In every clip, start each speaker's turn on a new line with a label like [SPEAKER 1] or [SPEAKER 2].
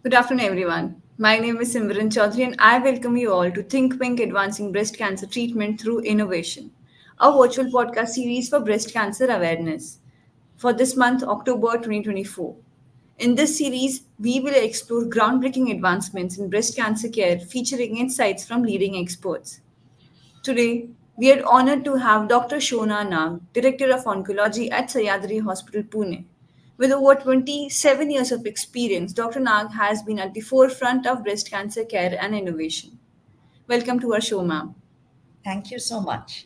[SPEAKER 1] Good afternoon, everyone. My name is Simran Chaudhary, and I welcome you all to ThinkPink Advancing Breast Cancer Treatment Through Innovation, a virtual podcast series for breast cancer awareness for this month, October 2024. In this series, we will explore groundbreaking advancements in breast cancer care featuring insights from leading experts. Today, we are honored to have Dr. Shona Nag, Director of Oncology at Sahyadri Hospital, Pune. With over 27 years of experience, Dr. Nag has been at the forefront of breast cancer care and innovation. Welcome to our show, ma'am.
[SPEAKER 2] Thank you so much.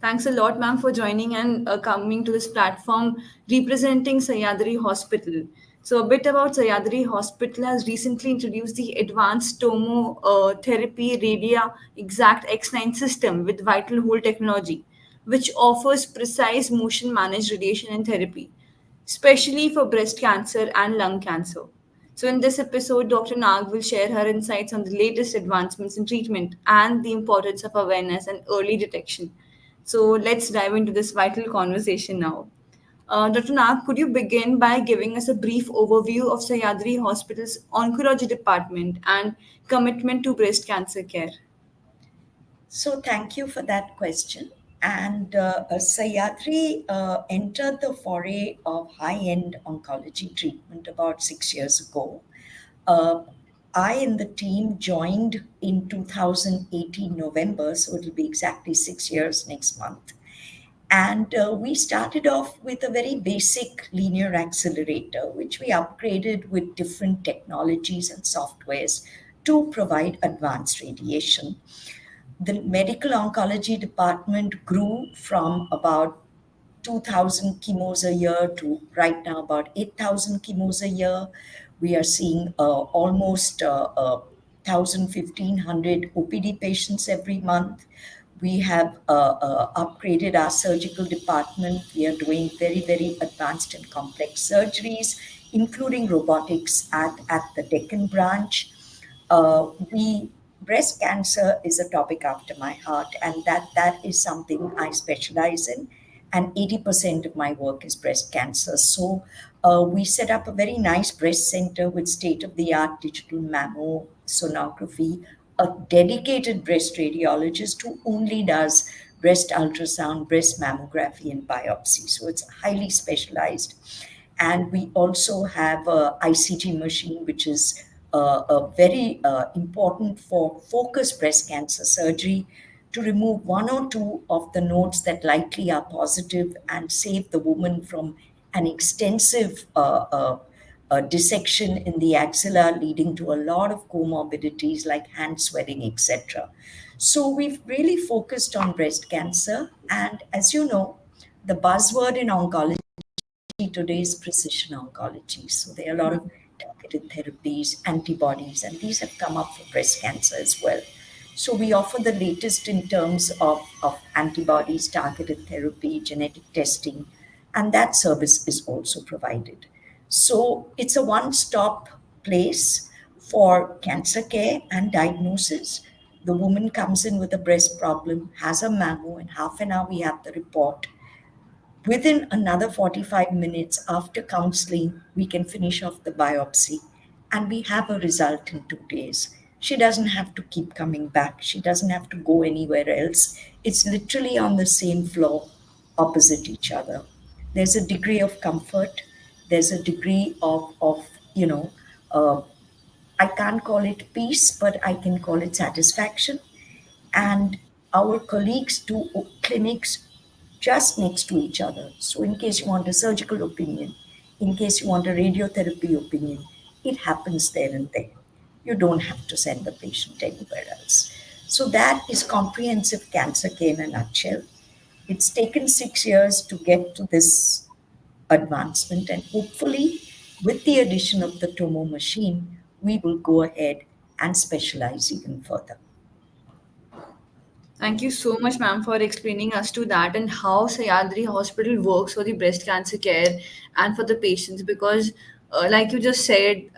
[SPEAKER 1] Thanks a lot, ma'am, for joining and coming to this platform representing Sahyadri Hospital. So, a bit about Sahyadri Hospital has recently introduced the advanced tomotherapy Radia Exact X9 system with Vital Hold technology, which offers precise motion managed radiation and therapy, especially for breast cancer and lung cancer. So, in this episode, Dr. Nag will share her insights on the latest advancements in treatment and the importance of awareness and early detection. So, let's dive into this vital conversation now. Dr. Nag, could you begin by giving us a brief overview of Sahyadri Hospital's oncology department and commitment to breast cancer care?
[SPEAKER 2] So, thank you for that question. And Sayadri entered the foray of high end oncology treatment about 6 years ago. Uh, I and the team joined in 2018 November, so it'll be exactly 6 years next month. And we started off with a very basic linear accelerator, which we upgraded with different technologies and softwares to provide advanced radiation. The medical oncology department grew from about 2,000 chemos a year to right now about 8,000 chemos a year. We are seeing almost 1,000, 1,500 OPD patients every month. We have upgraded our surgical department. We are doing very, very advanced and complex surgeries, including robotics at the Deccan branch. We Breast cancer is a topic after my heart, and that is something I specialize in. And 80% of my work is breast cancer. So we set up a very nice breast center with state of the art digital mammo sonography, a dedicated breast radiologist who only does breast ultrasound, breast mammography, and biopsy. So it's highly specialized. And we also have a ICG machine, which is very important for focused breast cancer surgery to remove one or two of the nodes that likely are positive and save the woman from an extensive dissection in the axilla, leading to a lot of comorbidities like hand swelling, etc. So we've really focused on breast cancer. And as you know, the buzzword in oncology today is precision oncology. So there are a lot of targeted therapies, antibodies, and these have come up for breast cancer as well. So we offer the latest in terms of antibodies, targeted therapy, genetic testing, and that service is also provided. So it's a one-stop place for cancer care and diagnosis. The woman comes in with a breast problem, has a mammo, in half an hour we have the report. Within another 45 minutes after counseling, we can finish off the biopsy and we have a result in 2 days. She doesn't have to keep coming back. She doesn't have to go anywhere else. It's literally on the same floor opposite each other. There's a degree of comfort. There's a degree of uh, I can't call it peace, but I can call it satisfaction. And our colleagues do clinics just next to each other. So, in case you want a surgical opinion, in case you want a radiotherapy opinion, it happens there and there. You don't have to send the patient anywhere else. So, that is comprehensive cancer care in a nutshell. It's taken 6 years to get to this advancement, and hopefully, with the addition of the Tomo machine, we will go ahead and specialize even further.
[SPEAKER 1] Thank you so much, ma'am, for explaining us to that and how Sayadri Hospital works for the breast cancer care and for the patients. Because, like you just said,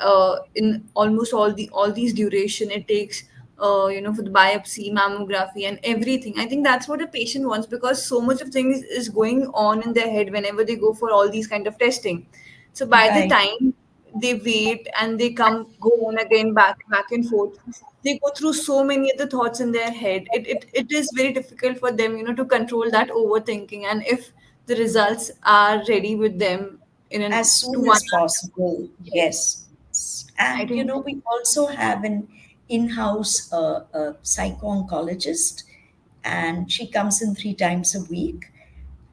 [SPEAKER 1] in almost all these duration it takes, for the biopsy, mammography, and everything. I think that's what a patient wants because so much of things is going on in their head whenever they go for all these kind of testing. So by the
[SPEAKER 2] Right.
[SPEAKER 1] time they wait and they come go on again back and forth. They go through so many other thoughts in their head. It is very difficult for them, to control that overthinking. And if the results are ready with them in an
[SPEAKER 2] As
[SPEAKER 1] to
[SPEAKER 2] soon
[SPEAKER 1] one
[SPEAKER 2] as possible,
[SPEAKER 1] yes,
[SPEAKER 2] yes.
[SPEAKER 1] I
[SPEAKER 2] And
[SPEAKER 1] think
[SPEAKER 2] we also have an in-house psycho-oncologist, and she comes in 3 times a week.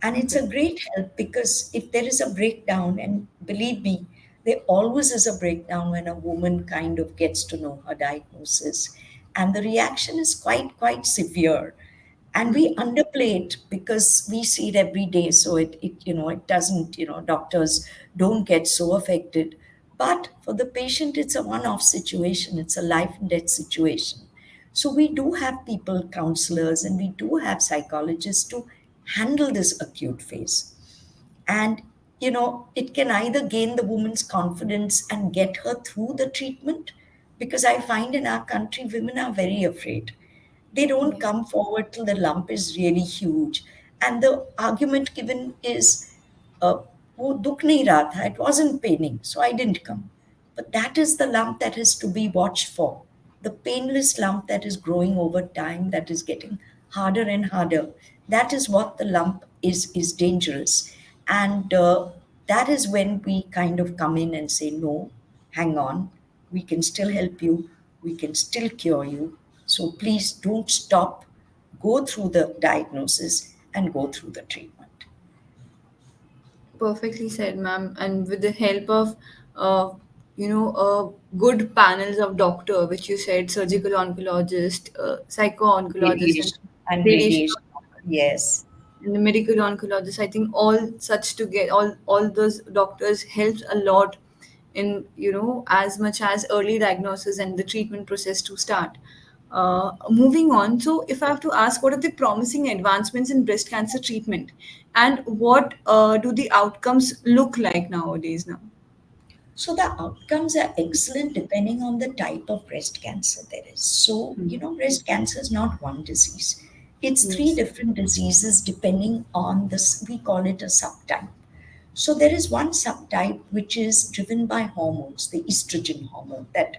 [SPEAKER 2] And it's
[SPEAKER 1] okay.
[SPEAKER 2] a great help because if there is a breakdown, and believe me, there always is a breakdown when a woman kind of gets to know her diagnosis, and the reaction is quite severe, and we underplay it because we see it every day, so it doesn't, doctors don't get so affected. But for the patient, it's a one-off situation, it's a life and death situation. So we do have people, counselors, and we do have psychologists to handle this acute phase. And it can either gain the woman's confidence and get her through the treatment, because I find in our country women are very afraid. They don't
[SPEAKER 1] Yes.
[SPEAKER 2] come forward till the lump is really huge. And the argument given is, uh, "वो दुख नहीं रहा था, it wasn't paining, so I didn't come." But that is the lump that is to be watched for. The painless lump that is growing over time, that is getting harder and harder. That is what the lump is dangerous. And that is when we kind of come in and say, no, hang on, we can still help you, we can still cure you. So please don't stop, go through the diagnosis and go through the treatment.
[SPEAKER 1] Perfectly said, ma'am. And with the help of, good panels of doctor, which you said, surgical oncologist, psycho-oncologist, and
[SPEAKER 2] Radiation and
[SPEAKER 1] radiation
[SPEAKER 2] radiation. Yes.
[SPEAKER 1] and the medical oncologist. I think all such together, all those doctors helps a lot in as much as early diagnosis and the treatment process to start. Moving on, so if I have to ask, what are the promising advancements in breast cancer treatment, and what do the outcomes look like nowadays now?
[SPEAKER 2] So the outcomes are excellent depending on the type of breast cancer there is. So, breast cancer is not one disease. It's three
[SPEAKER 1] Yes.
[SPEAKER 2] different diseases depending on this, we call it a subtype. So there is one subtype which is driven by hormones, the estrogen hormone that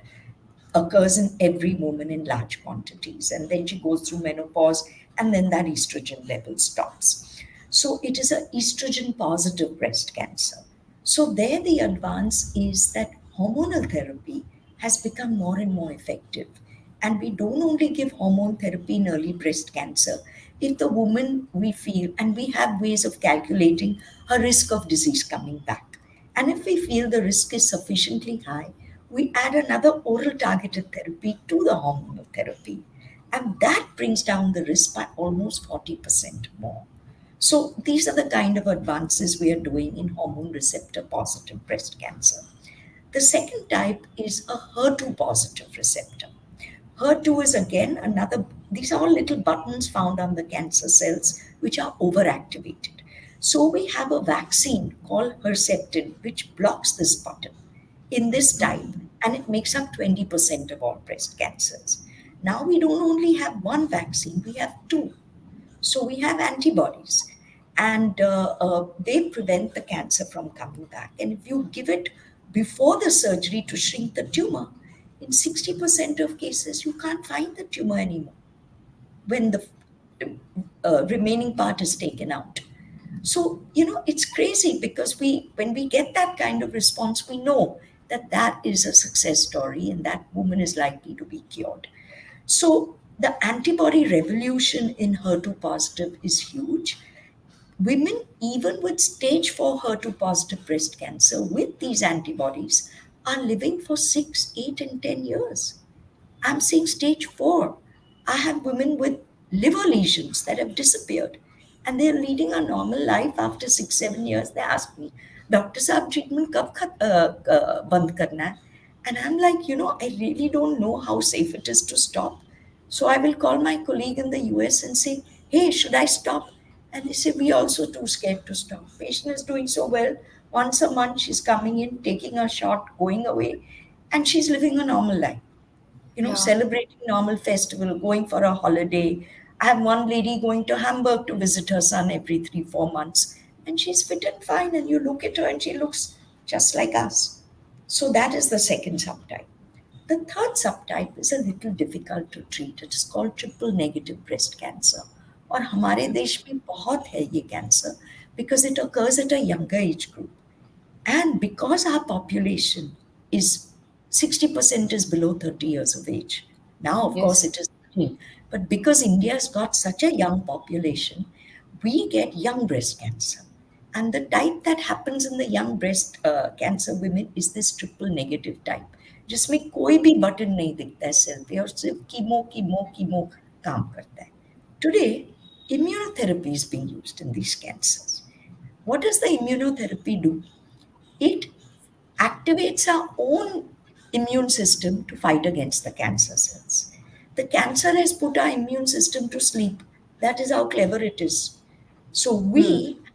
[SPEAKER 2] occurs in every woman in large quantities. And then she goes through menopause, and then that estrogen level stops. So it is an estrogen positive breast cancer. So there the advance is that hormonal therapy has become more and more effective. And we don't only give hormone therapy in early breast cancer. If the woman, we feel, and we have ways of calculating her risk of disease coming back. And if we feel the risk is sufficiently high, we add another oral targeted therapy to the hormonal therapy. And that brings down the risk by almost 40% more. So these are the kind of advances we are doing in hormone receptor positive breast cancer. The second type is a HER2 positive receptor. HER2 is again another, these are all little buttons found on the cancer cells which are overactivated. So we have a vaccine called Herceptin which blocks this button in this type, and it makes up 20% of all breast cancers. Now we don't only have one vaccine, we have two. So we have antibodies, and they prevent the cancer from coming back. And if you give it before the surgery to shrink the tumor, in 60% of cases, you can't find the tumor anymore when the remaining part is taken out. So, it's crazy because when we get that kind of response, we know that that is a success story and that woman is likely to be cured. So, the antibody revolution in HER2 positive is huge. Women, even with stage 4 HER2 positive breast cancer, with these antibodies, are living for 6, 8, and 10 years. I'm seeing stage 4. I have women with liver lesions that have disappeared and they're leading a normal life after 6, 7 years. They ask me, Doctor Saab, treatment band karna hai? And I'm like, I really don't know how safe it is to stop. So I will call my colleague in the US and say, hey, should I stop? And they say, we also too scared to stop. Patient is doing so well. Once a month, she's coming in, taking a shot, going away, and she's living a normal life,
[SPEAKER 1] Yeah.
[SPEAKER 2] celebrating normal festival, going for a holiday. I have one lady going to Hamburg to visit her son every 3, 4 months, and she's fit and fine. And you look at her, and she looks just like us. So that is the second subtype. The third subtype is a little difficult to treat. It is called triple negative breast cancer. और हमारे देश में बहुत है ये cancer because it occurs at a younger age group. And because our population is 60% is below 30 years of age. Now, of course,
[SPEAKER 1] Yes.
[SPEAKER 2] it is 13. But because India's got such a young population, we get young breast cancer. And the type that happens in the young breast cancer women is this triple negative type, जिसमें कोई भी button नहीं दिखता है cell पे और सिर्फ chemo chemo chemo काम करता है. Today, immunotherapy is being used in these cancers. What does the immunotherapy do? It activates our own immune system to fight against the cancer cells. The cancer has put our immune system to sleep. That is how clever it is. So
[SPEAKER 1] Hmm.
[SPEAKER 2] we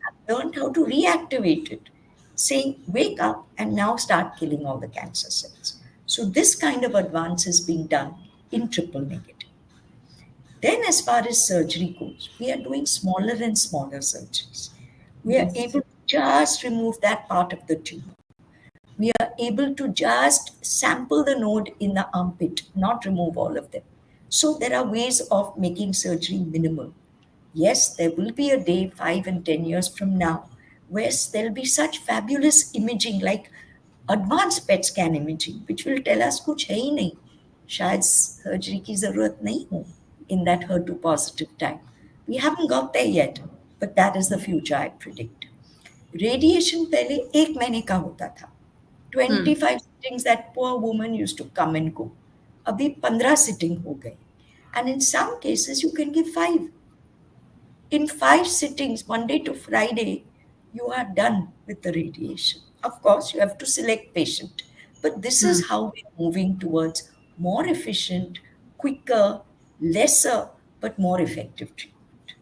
[SPEAKER 2] have learned how to reactivate it, saying, wake up and now start killing all the cancer cells. So this kind of advance is being done in triple negative. Then, as far as surgery goes, we are doing smaller and smaller surgeries. We are
[SPEAKER 1] Yes.
[SPEAKER 2] able to just remove that part of the tumor. We are able to just sample the node in the armpit, not remove all of them. So there are ways of making surgery minimal. Yes, there will be a day 5 and 10 years from now where there'll be such fabulous imaging like advanced PET scan imaging, which will tell us कुछ है ही नहीं, शायद surgery की जरूरत नहीं हो in that HER2 positive type. We haven't got there yet, but that is the future I predict. Radiation पहले 1 महीने का होता था.
[SPEAKER 1] Hmm.
[SPEAKER 2] 25 sittings that poor woman used to come and go. अभी 15 sitting हो गए. And in some cases you can give 5. In 5 sittings, Monday to Friday, you are done with the radiation. Of course, you have to select patient. But this
[SPEAKER 1] Hmm.
[SPEAKER 2] is how we're moving towards more efficient, quicker, lesser, but more effective treatment.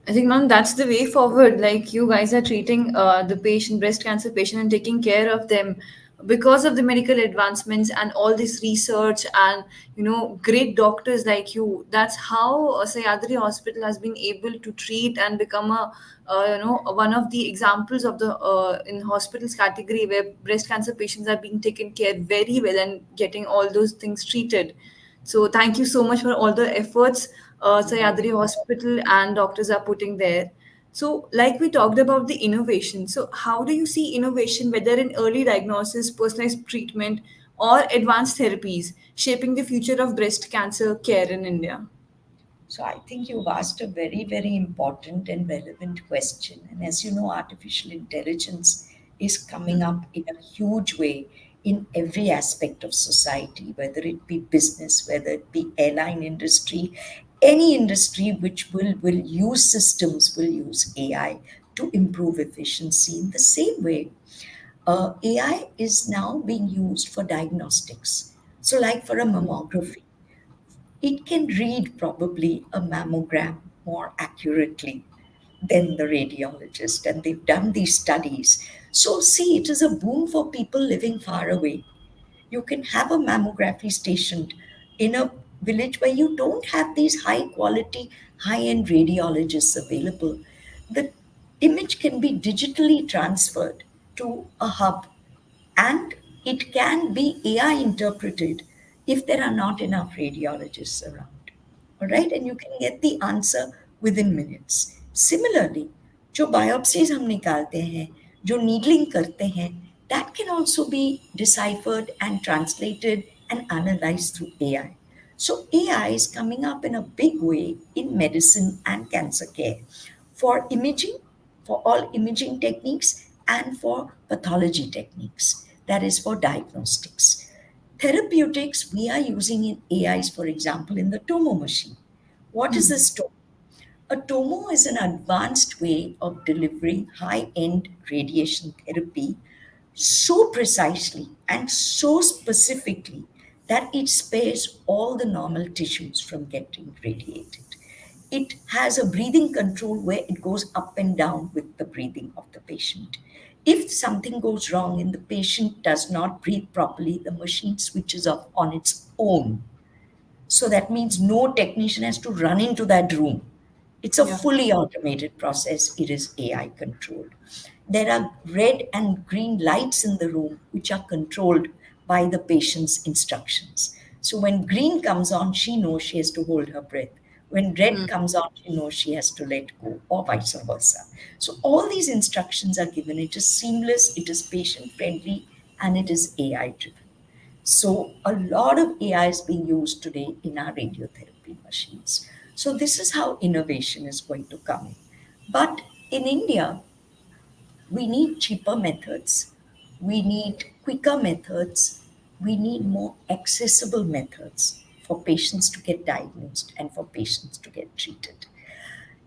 [SPEAKER 1] I think, ma'am, that's the way forward. Like you guys are treating the patient, breast cancer patient, and taking care of them because of the medical advancements and all this research and great doctors like you. That's how Sahyadri Hospital has been able to treat and become a one of the examples of the in hospitals category where breast cancer patients are being taken care very well and getting all those things treated. So thank you so much for all the efforts Sayadri Hospital and doctors are putting there. So, like we talked about the innovation. So, how do you see innovation, whether in early diagnosis, personalized treatment, or advanced therapies, shaping the future of breast cancer care in India?
[SPEAKER 2] So I think you've asked a very, very important and relevant question. And as you know, artificial intelligence is coming up in a huge way in every aspect of society, whether it be business, whether it be airline industry, any industry which will use systems, will use AI to improve efficiency. In the same way, AI is now being used for diagnostics. So, like for a mammography, it can read probably a mammogram more accurately than the radiologist, and they've done these studies. So, see, it is a boon for people living far away. You can have a mammography stationed in a village where you don't have these high quality, high end radiologists available. The image can be digitally transferred to a hub and it can be AI interpreted if there are not enough radiologists around. All right, and you can get the answer within minutes. Similarly, जो biopsies हम निकालते हैं, जो needling करते हैं, that can also be deciphered and translated and analyzed through AI. So AI is coming up in a big way in medicine and cancer care for imaging, for all imaging techniques, and for pathology techniques. That is for diagnostics. Therapeutics, we are using in AIs, for example, in the Tomo machine. What is this Tomo? A Tomo is an advanced way of delivering high end radiation therapy so precisely and so specifically that it spares all the normal tissues from getting radiated. It has a breathing control where it goes up and down with the breathing of the patient. If something goes wrong and the patient does not breathe properly, the machine switches off on its own. So that means no technician has to run into that room. It's a
[SPEAKER 1] Yeah.
[SPEAKER 2] fully automated process. It is AI controlled. There are red and green lights in the room which are controlled by the patient's instructions. So when green comes on, she knows she has to hold her breath. When red comes on, she knows she has to let go, or vice versa. So all these instructions are given. It is seamless, it is patient friendly, and it is AI driven. So a lot of AI is being used today in our radiotherapy machines. So this is how innovation is going to come in. But in India, we need cheaper methods, we need quicker methods, we need more accessible methods for patients to get diagnosed and for patients to get treated.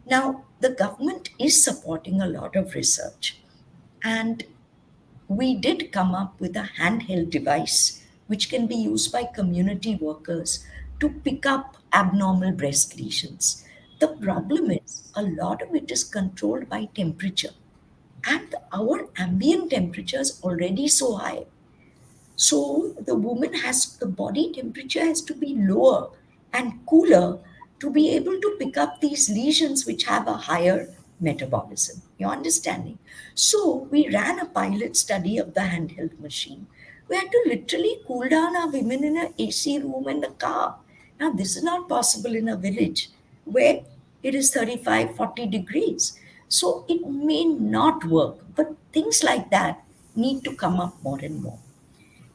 [SPEAKER 2] Now, the government is supporting a lot of research, and we did come up with a handheld device which can be used by community workers to pick up abnormal breast lesions. The problem is a lot of it is controlled by temperature, and our ambient temperature is already so high. So the body temperature has to be lower and cooler to be able to pick up these lesions which have a higher metabolism. You're understanding? So we ran a pilot study of the handheld machine. We had to literally cool down our women in an AC room in the car. Now, this is not possible in a village where it is 35, 40 degrees. So it may not work, but things like that need to come up more and more.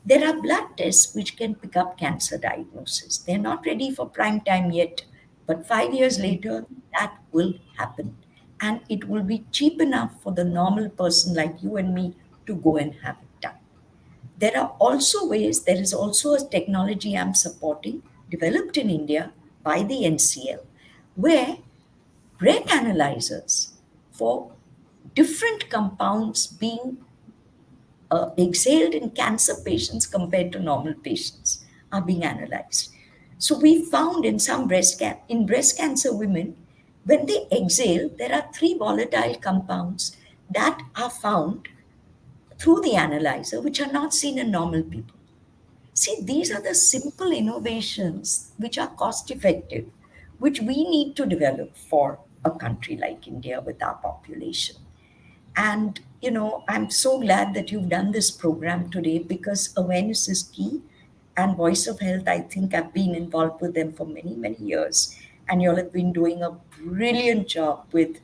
[SPEAKER 2] There are blood tests which can pick up cancer diagnosis. They're not ready for prime time yet, but 5 years later, that will happen. And it will be cheap enough for the normal person like you and me to go and have it done. There is also a technology I'm supporting, developed in India by the NCL, where breath analyzers for different compounds being exhaled in cancer patients compared to normal patients are being analyzed. So we found in in breast cancer women, when they exhale, there are three volatile compounds that are found through the analyzer, which are not seen in normal people. See, these are the simple innovations which are cost effective, which we need to develop for a country like India with our population. And, I'm so glad that you've done this program today because awareness is key. And Voice of Health, I think I've been involved with them for many, many years. And you all have been doing a brilliant job with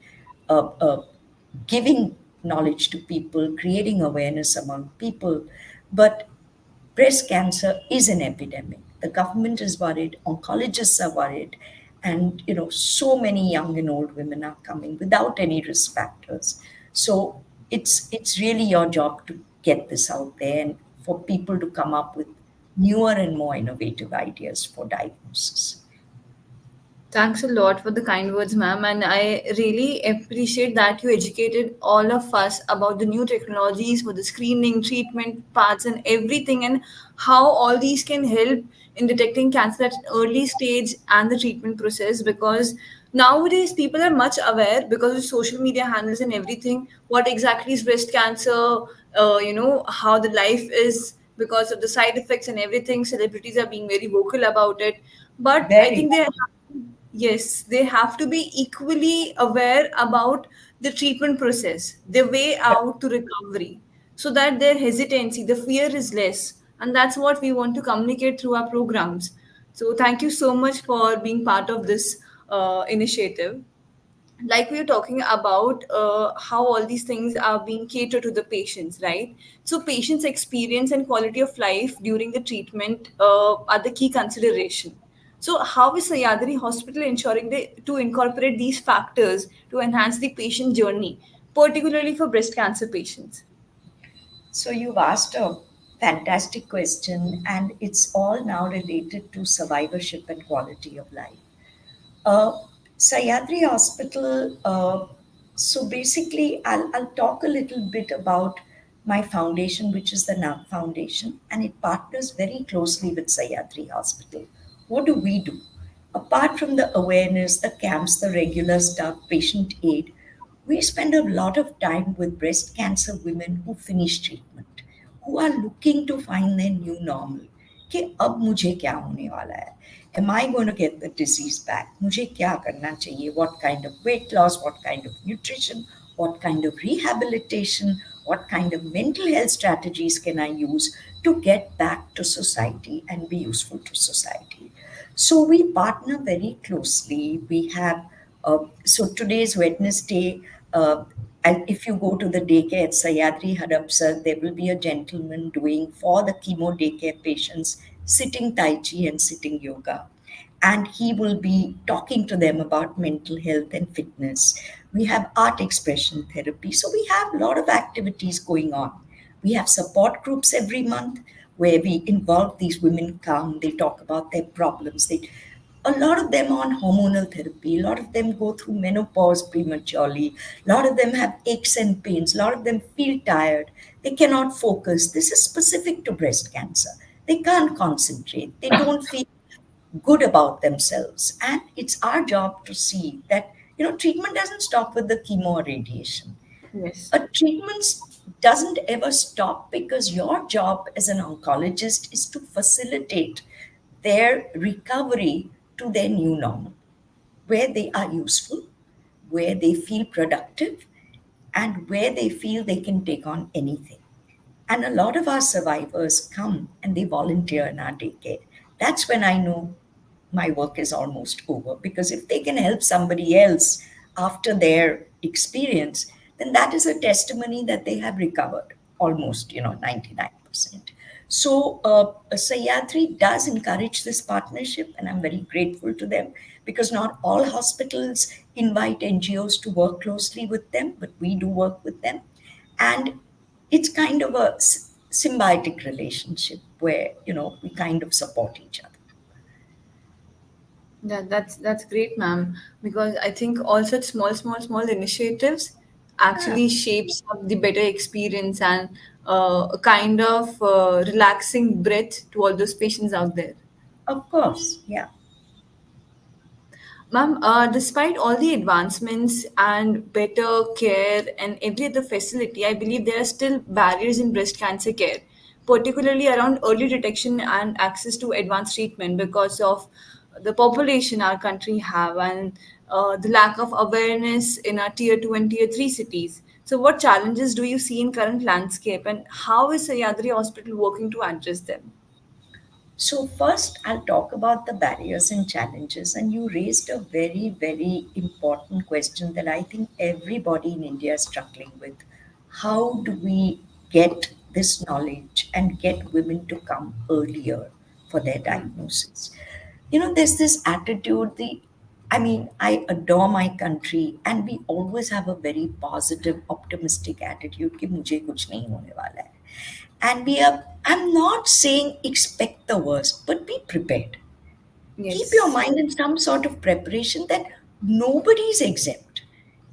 [SPEAKER 2] giving knowledge to people, creating awareness among people. But breast cancer is an epidemic. The government is worried, oncologists are worried, and so many young and old women are coming without any risk factors. So it's really your job to get this out there and for people to come up with newer and more innovative ideas for diagnosis.
[SPEAKER 1] Thanks a lot for the kind words, ma'am. And I really appreciate that you educated all of us about the new technologies for the screening, treatment paths, and everything, and how all these can help in detecting cancer at an early stage and the treatment process. Because nowadays people are much aware because of social media handles and everything. What exactly is breast cancer? How the life is because of the side effects and everything. Celebrities are being very vocal about it, but I
[SPEAKER 2] Very.
[SPEAKER 1] think they yes, they have to be equally aware about the treatment process, the way out to recovery, so that their hesitancy, the fear is less. And that's what we want to communicate through our programs. So, thank you so much for being part of this initiative. Like we were talking about how all these things are being catered to the patients, right? So patients experience and quality of life during the treatment are the key consideration. So how is Sayadri Hospital ensuring to incorporate these factors to enhance the patient journey, particularly for breast cancer patients?
[SPEAKER 2] So you've asked a fantastic question, and it's all now related to survivorship and quality of life. Uh, Sahyadri Hospital. So basically, I'll talk a little bit about my foundation, which is the Nag Foundation, and it partners very closely with Sahyadri Hospital. What do we do? Apart from the awareness, the camps, the regular stuff, patient aid, we spend a lot of time with breast cancer women who finish treatment, who are looking to find their new normal. कि अब मुझे क्या होने वाला है? Am I going to get the disease back? मुझे क्या करना चाहिए? What kind of weight loss? What kind of nutrition? what kind of rehabilitation, what kind of mental health strategies can I use to get back to society and be useful to society. So we partner very closely. We have, so today's Wednesday, and if you go to the daycare at Sahyadri Hospital, there will be a gentleman doing for the chemo daycare patients sitting Tai Chi and sitting yoga, and he will be talking to them about mental health and fitness. We have art expression therapy. So we have a lot of activities going on. We have support groups every month where we involve these women come, they talk about their problems. A lot of them on hormonal therapy, a lot of them go through menopause prematurely, a lot of them have aches and pains, a lot of them feel tired, they cannot focus. This is specific to breast cancer. They can't concentrate, they don't feel good about themselves. And it's our job to see that, treatment doesn't stop with the chemo or radiation.
[SPEAKER 1] Yes.
[SPEAKER 2] A treatment doesn't ever stop, because your job as an oncologist is to facilitate their recovery to their new normal, where they are useful, where they feel productive, and where they feel they can take on anything. And a lot of our survivors come and they volunteer in our daycare. That's when I know my work is almost over, because if they can help somebody else after their experience, then that is a testimony that they have recovered almost, 99%. So Sahyadri does encourage this partnership, and I'm very grateful to them, because not all hospitals invite NGOs to work closely with them, but we do work with them. And it's kind of a symbiotic relationship where, we kind of support each other.
[SPEAKER 1] That's great, ma'am. Because I think all such small initiatives
[SPEAKER 2] Yeah,
[SPEAKER 1] actually shapes up the better experience and a kind of relaxing breath to all those patients out there.
[SPEAKER 2] of course. Yeah.
[SPEAKER 1] Ma'am, despite all the advancements and better care and every other facility, I believe there are still barriers in breast cancer care, particularly around early detection and access to advanced treatment because of the population our country have and the lack of awareness in our tier 2 and tier 3 cities. So, what challenges do you see in current landscape, and how is Sahyadri Hospital working to address them?
[SPEAKER 2] So, first, I'll talk about the barriers and challenges. And you raised a very, very important question that I think everybody in India is struggling with. How do we get this knowledge and get women to come earlier for their
[SPEAKER 1] Hmm.
[SPEAKER 2] diagnosis? There's this attitude, I adore my country, and we always have a very positive, optimistic attitude कि मुझे कुछ नहीं होने वाला है. And I'm not saying expect the worst, but be prepared. Keep your
[SPEAKER 1] Yes.
[SPEAKER 2] mind in some sort of preparation that nobody is exempt.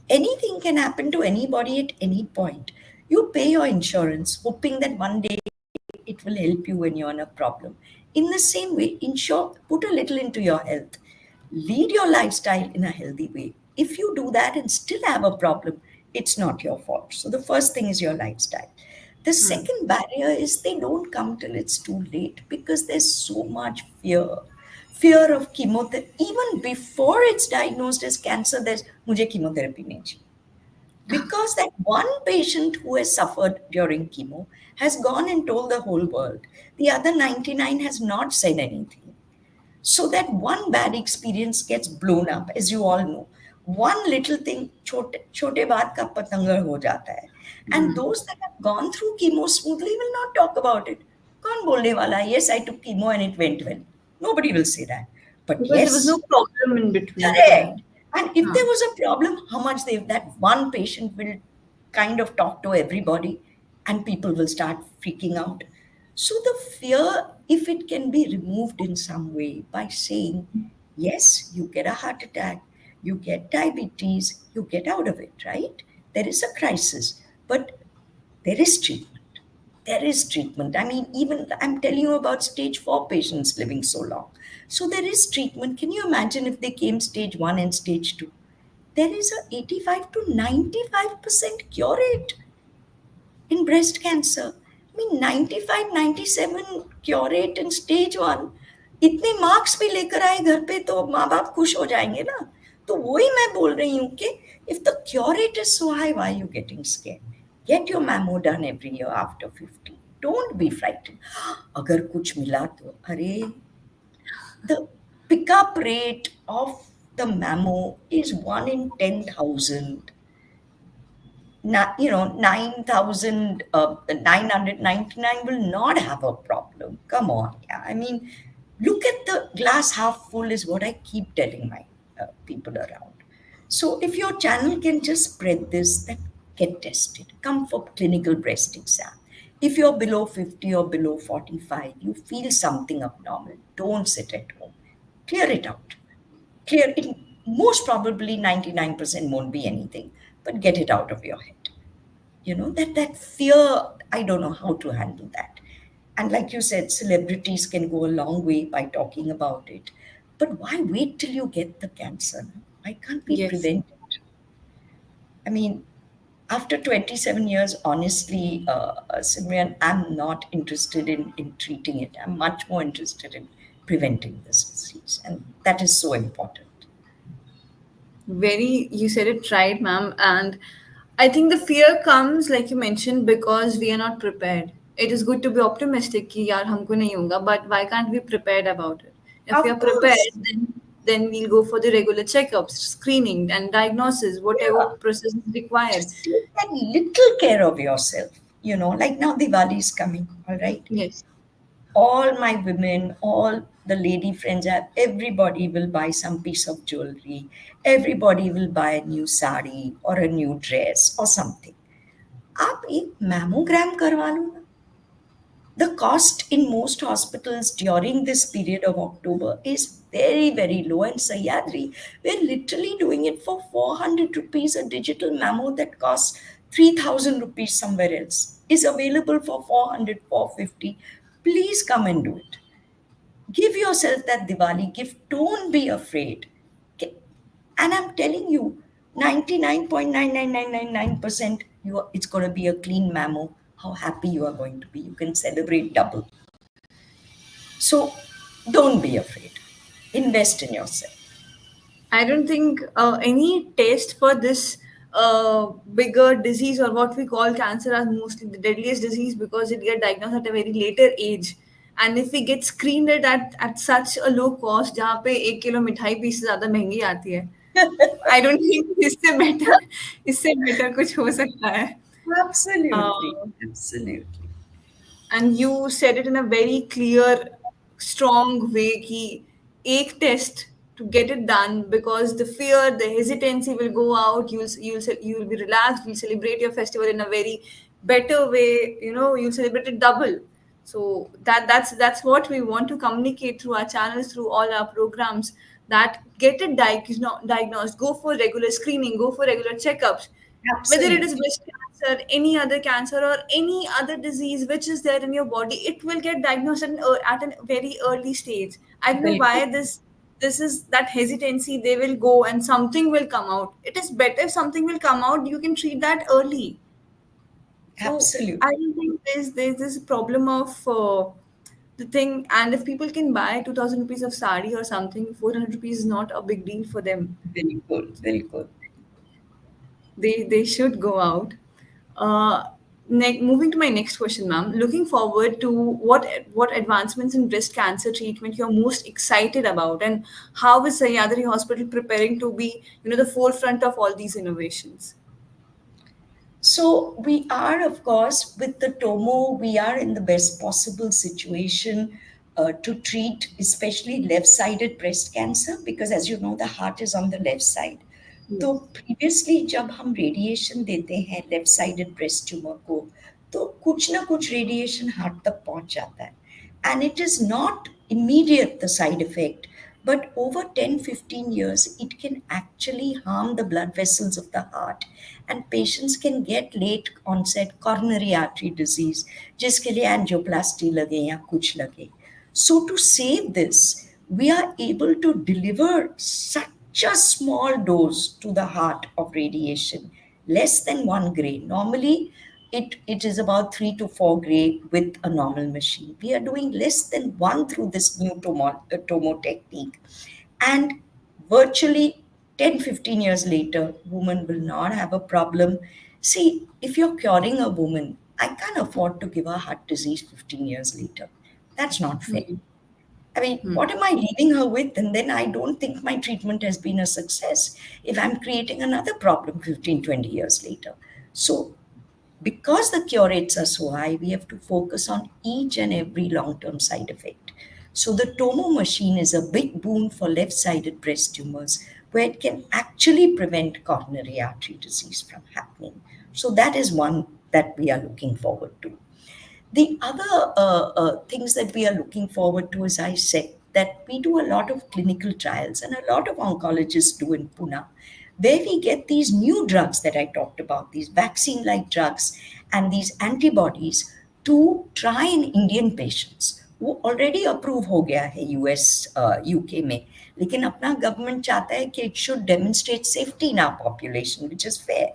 [SPEAKER 2] Anything can happen to anybody at any point. You pay your insurance, hoping that one day it will help you when you're in a problem. In the same way, ensure, put a little into your health. Lead your lifestyle in a healthy way. If you do that and still have a problem, it's not your fault. So the first thing is your lifestyle. The
[SPEAKER 1] Hmm.
[SPEAKER 2] second barrier is they don't come till it's too late, because there's so much fear of chemotherapy. Even before it's diagnosed as cancer, there's mujhe chemotherapy nahi chahiye. Because that one patient who has suffered during chemo has gone and told the whole world. The other 99 has not said anything. So that one bad experience gets blown up, as you all know. One little thing, छोटे बात का पतंगर हो जाता है. And
[SPEAKER 1] Hmm.
[SPEAKER 2] those that have gone through chemo smoothly will not talk about it. कौन बोलने वाला है? Yes, I took chemo and it went well. Nobody will say that. But
[SPEAKER 1] Because there was no
[SPEAKER 2] yes,
[SPEAKER 1] problem in between the
[SPEAKER 2] correct.
[SPEAKER 1] time.
[SPEAKER 2] And if
[SPEAKER 1] Huh.
[SPEAKER 2] there was a problem, how much that one patient will kind of talk to everybody, and people will start freaking out. So the fear, if it can be removed in some way by saying, yes, you get a heart attack, you get diabetes, you get out of it, right? There is a crisis, but there is treatment. There is treatment. I mean, even I'm telling you about stage 4 patients living so long. So there is treatment. Can you imagine if they came stage 1 and stage 2? There is a 85 to 95% cure rate in breast cancer. I mean, 95, 97 cure rate in stage 1. इतने marks भी लेकर आए घर पे तो माँ बाप खुश हो जाएंगे ना. तो वही मैं बोल रही हूँ कि if the cure rate is so high, why are you getting scared? Get your mammo done every year after 50. Don't be frightened. अगर कुछ मिला तो अरे, the pickup rate of the mammo is 1 in 10,000. 9,999 will not have a problem. Come on. Yeah. I mean, look at the glass half full, is what I keep telling my people around. So if your channel can just spread this, that get tested, come for clinical breast exam. If you're below 50 or below 45, you feel something abnormal, don't sit at home. Clear it out. Clear it. Most probably 99% won't be anything, but get it out of your head. That fear, I don't know how to handle that. And like you said, celebrities can go a long way by talking about it, but why wait till you get the cancer? Why can't we
[SPEAKER 1] Yes.
[SPEAKER 2] prevent it? I mean, after 27 years, honestly, Simran, I'm not interested in treating it. I'm much more interested in preventing this disease, and that is so important.
[SPEAKER 1] Very, you said it right, ma'am. And I think the fear comes, like you mentioned, because we are not prepared. It is good to be optimistic कि यार हमको नहीं होगा, but why can't we prepared about it? If we are
[SPEAKER 2] Of
[SPEAKER 1] prepared,
[SPEAKER 2] course.
[SPEAKER 1] then we'll go for the regular checkups, screening, and diagnosis, whatever
[SPEAKER 2] Yeah.
[SPEAKER 1] process is required.
[SPEAKER 2] Just take that little care of yourself. Like now Diwali is coming, all right?
[SPEAKER 1] Yes.
[SPEAKER 2] All my women, all the lady friends I have, everybody will buy some piece of jewelry. Everybody will buy a new sari or a new dress or something. आप एक mammogram करवा लो ना. The cost in most hospitals during this period of October is very, very low. And Sahyadri, we're literally doing it for 400 rupees. A digital mammo that costs 3,000 rupees somewhere else is available for 400, 450. Please come and do it. Give yourself that Diwali gift. Don't be afraid. And I'm telling you, 99.99999%, it's going to be a clean mammo. How happy you are going to be. You can celebrate double. So don't be afraid. Invest in yourself.
[SPEAKER 1] I don't think any test for this bigger disease or what we call cancer are mostly the deadliest disease because it get diagnosed at a very later age. And if we get screened at such a low cost, जहाँ पे 1 kilo मिठाई piece से ज़्यादा महंगी आती है, I don't think इससे better कुछ हो सकता है.
[SPEAKER 2] Absolutely.
[SPEAKER 1] Uh,
[SPEAKER 2] Absolutely.
[SPEAKER 1] and you said it in a very clear strong way कि एक test to get it done because the fear the hesitancy will go out. You'll be relaxed. You'll celebrate your festival in a very better way. You'll celebrate it double. So that's what we want to communicate through our channels, through all our programs, that get it diagnosed, go for regular screening, go for regular checkups, whether it is
[SPEAKER 2] Absolutely.
[SPEAKER 1] breast cancer, any other cancer, or any other disease which is there in your body, it will get diagnosed at a very early stage. I don't know
[SPEAKER 2] Bilkul.
[SPEAKER 1] why this is that hesitancy. They will go and something will come out. It is better if something will come out. You can treat that early. So
[SPEAKER 2] Absolutely.
[SPEAKER 1] I don't think there's this problem of the thing. And if people can buy 2,000 rupees of sari or something, 400 rupees is not a big deal for them.
[SPEAKER 2] Bilkul. Bilkul.
[SPEAKER 1] They should go out. Uh, Moving to my next question, ma'am. Looking forward to what advancements in breast cancer treatment you're most excited about, and how is Sahyadri Hospital preparing to be the forefront of all these innovations?
[SPEAKER 2] So we are, of course, with the Tomo, we are in the best possible situation to treat, especially left-sided breast cancer, because as you know, the heart is on the left side. तो
[SPEAKER 1] Yes.
[SPEAKER 2] Previously जब हम radiation देते हैं left sided breast tumour को, तो कुछ ना कुछ रेडिएशन हार्ट तक पहुंच जाता है. And it is not immediate, the side effect, but over 10-15 years, it can actually harm the blood vessels of the heart. And patients can get late onset coronary artery disease, जिसके लिए angioplasty लगे या कुछ लगे. So to save this, we are able to deliver such a small dose to the heart of radiation, less than 1 gray. Normally, it is about 3 to 4 gray with a normal machine. We are doing less than one through this new tomo technique. And virtually 10, 15 years later, woman will not have a problem. See, if you're curing a woman, I can't afford to give her heart disease 15 years later. That's not fair.
[SPEAKER 1] Hmm.
[SPEAKER 2] I mean,
[SPEAKER 1] Hmm.
[SPEAKER 2] what am I leaving her with? And then I don't think my treatment has been a success if I'm creating another problem 15, 20 years later. So, because the cure rates are so high, we have to focus on each and every long term side effect. So, the Tomo machine is a big boon for left sided breast tumors where it can actually prevent coronary artery disease from happening. So, that is one that we are looking forward to. The other things that we are looking forward to, as I said, that we do a lot of clinical trials and a lot of oncologists do in Pune, where we get these new drugs that I talked about, these vaccine like drugs and these antibodies to try in Indian patients वो already approve हो गया है US UK में लेकिन अपना government चाहता है कि it should demonstrate safety in our population which is fair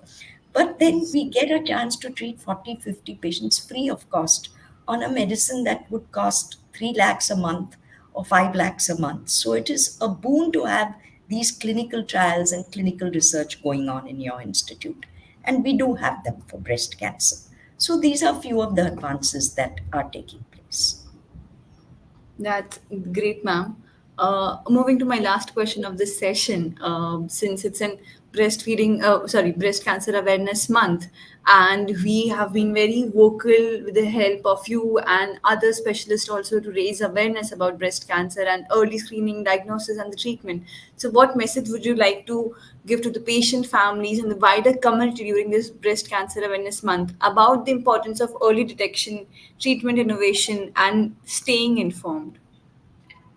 [SPEAKER 2] but then
[SPEAKER 1] Yes.
[SPEAKER 2] we get a chance to treat 40, 50 patients free of cost on a medicine that would cost 3 lakhs a month or 5 lakhs a month. So it is a boon to have these clinical trials and clinical research going on in your institute. And we do have them for breast cancer. So these are few of the advances that are taking place.
[SPEAKER 1] That's great, ma'am. Moving to my last question of this session, since it's an breast cancer awareness month, and we have been very vocal with the help of you and other specialists also to raise awareness about breast cancer and early screening, diagnosis, and the treatment. So, what message would you like to give to the patient families and the wider community during this breast cancer awareness month about the importance of early detection, treatment innovation, and staying informed?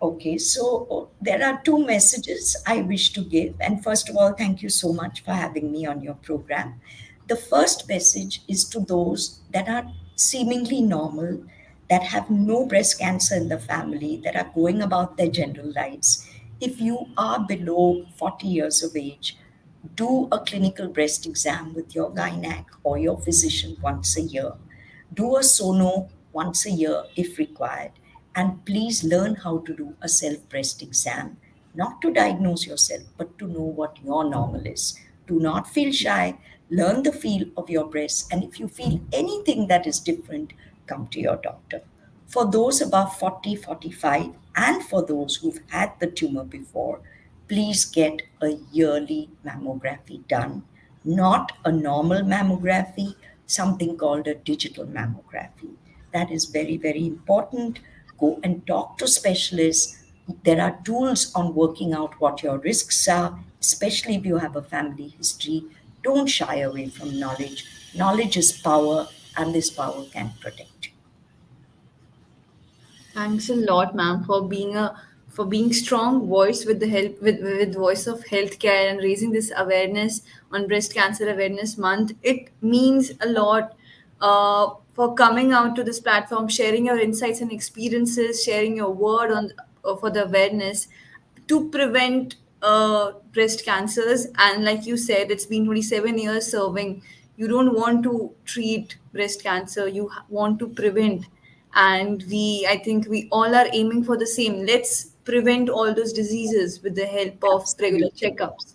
[SPEAKER 2] Okay, so there are two messages I wish to give. And first of all, thank you so much for having me on your program. The first message is to those that are seemingly normal, that have no breast cancer in the family, that are going about their general lives. If you are below 40 years of age, do a clinical breast exam with your gynac or your physician once a year. Do a sono once a year if required. And please learn how to do a self breast exam, not to diagnose yourself, but to know what your normal is. Do not feel shy. Learn the feel of your breast. And if you feel anything that is different, come to your doctor. For those above 40, 45, and for those who've had the tumor before, please get a yearly mammography done, not a normal mammography, something called a digital mammography. That is very, very important. Go and talk to specialists. There are tools on working out what your risks are, especially if you have a family history. Don't shy away from knowledge. Knowledge is power, and this power can protect you.
[SPEAKER 1] Thanks a lot, ma'am, for being strong voice with the help with voice of healthcare and raising this awareness on breast cancer awareness month. It means a lot for coming out to this platform, sharing your insights and experiences, sharing your word on for the awareness to prevent breast cancers. And like you said, it's been 27 years serving. You don't want to treat breast cancer, you want to prevent. And I think we all are aiming for the same. Let's prevent all those diseases with the help of regular
[SPEAKER 2] Absolutely.
[SPEAKER 1] checkups.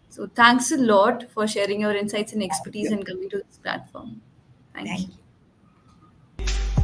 [SPEAKER 1] So thanks a lot for sharing your insights and
[SPEAKER 2] Thank
[SPEAKER 1] expertise
[SPEAKER 2] you.
[SPEAKER 1] and coming to this platform. Thank
[SPEAKER 2] Thank
[SPEAKER 1] you.
[SPEAKER 2] you.